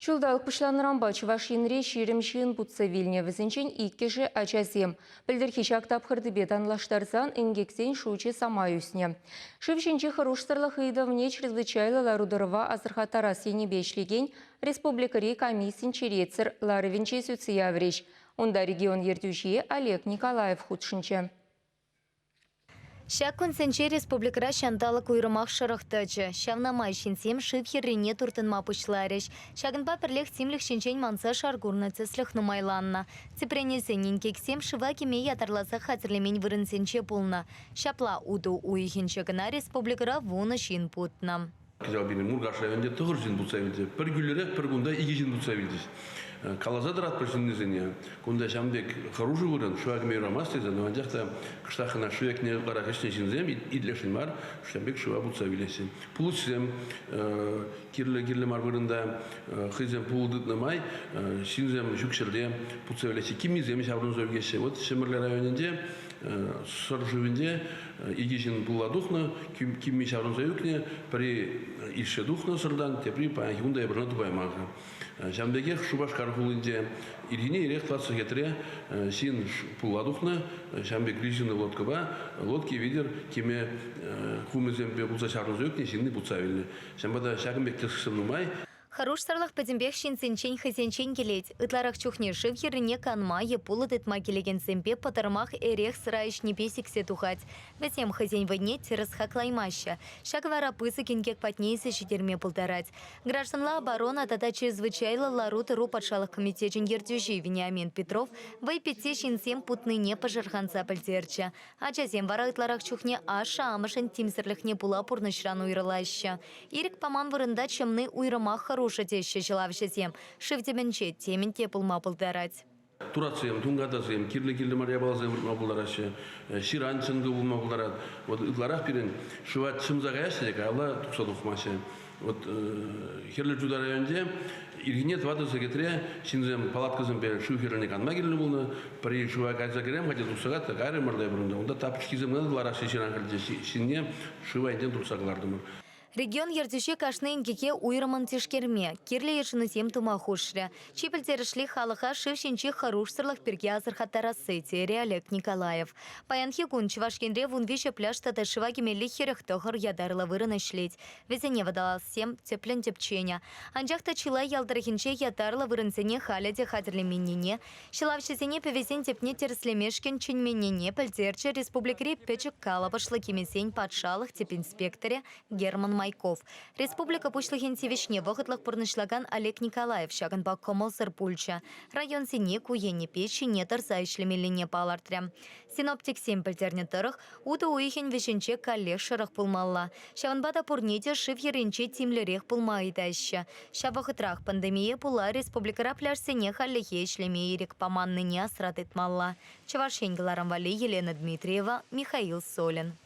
Чулдалық пышланырамба Чувашинре ширемшин путсавильне візінчен иккеші ачазем. Білдірхи шақтап хырдыбет анлаштарзан ингексен шуче самаюсне. Шывшинче хорошсырлық идовне чрезвычайлы ларудырова азырхатара сені бешлеген республикари комиссин черецер ларывинче суциявреш. Онда регион ертюшие Олег Николаев худшинче. Шак консенче республикара шанталық уйрымақ шырықтычы. Шавнамай шинсем шыв херрене туртынма пушлареш. Шагынпа пірлек симлік шинчен манса шаргурны цесліх нумайланна. Цепренесенен кексем шыва кеме ятарласа хатерлемень вырынсенче пулна. Шапла уду уйхинче гына республикара вуны шин путна. Мургаш районде тұғыр жин бұтса білді. Бір күлірек, бір күнда екі жин бұтса білді. Калазадыр ат піршіннезіне. Күнда шамбек қаружы көрін, шуак мейрамас тезі, но андяқта кыштақына шуек не қарақ ішіне жинзем, идлешін бар, шамбек шуа бұтса білесі. Пулысем, кирлі мар бұрында, хызем пулдытны май, шинзем жүкшілде бұтса білесі. Киммизем шабрын зөргеші. Вот Шемірлі районінде, сыр жүвінде, екі жин пулладухны, кимми шабрын зөргіне, при илше духна сырдан, тепри па юнда ебрна тупаймага. Жамбеге шубаш кархулынде иргине ирек платсы кетре син пулладухна, жамбек рижины лодкаба, лодки видер кеме хумезембе булса шарны зөкне синны буцавильны. Жамбада шагымбек тесқсын нумай. Харуш сарлах падембех шинсенчен хазенчен келет. Итларах чухне шив херрене канма епулы дытма келеген зембе патармах эрех сраиш не песиксе тухать. Весем хазень войне терас хаклаймаща. Шагвара пысы кенгек патнейся щитерме полторать. Гражданла оборона тата чрезвычайла ларут ру подшалых комитетчен ердюжи Вениамин Петров вайпете шинсем путны не пожарханца пальтерча. А часем вара итларах чухне аша амашен тимсерлих не пула пурнышрану уйралаща. Ирик паман вырында чемны уйрамах харуш шатеще челавшезем, шивдеменче темен тепыл мапылдарать. Турациям, тунгадазем, кирлі мария балазем мапылдарашы, ширанчынды бұл мапылдарат. Вот итларах пирен шыват шымзағаяшек, алла тұқсадуқмашы. Вот херлі жуда районде иргинет вадысы кетіре, шинзем палаткызым бер шу херліне канма келі бұлны, при шуа кайза керем, хотя тұқсағат, ғайры мырдай бұрында. Онда тапышкизем ғадыларашы ширан кілді, шинне шуа интен тұрсағылардымыр. Регион ердюше кашны ингеке уйраман тишкерме, кирле ешіні тем тума хушря. Чипельтерішли халыха шившинче харушсырлых перге азырхаттара сети, Олег Николаев. Паянхи кун Чувашкенре вунвише пляж тата шиваки мелли херех тохар ядарла вырына шлеть. Везене водала сем теплен тепченя. Анжахта чила ялдархинче ядарла вырынсене халяде хатерле миннине. Шилавшезене певезен тепне терслемешкен ченьменене пельтерче республикари печек кала пошла кемесень подшалых тепинспекторе Герман Майков. Республика пушлыхенте вишне вахытлых пурнышлаган Олег Николаев шаган баккомал сырпульча. Район сине куене печи не тарзайшлемелине палартря. Синоптик семпельтерне тырых, уты уихен вишенче калех шырых пулмалла. Шаванбада пурнете шив еренче тимлерех пулмайдаща. Шавахытрах пандемия пула республикара пляжсене халлехе шлеме ирек паманны не асратытмалла. Чувашеньгаларам вали Елена Дмитриева, Михаил Солин.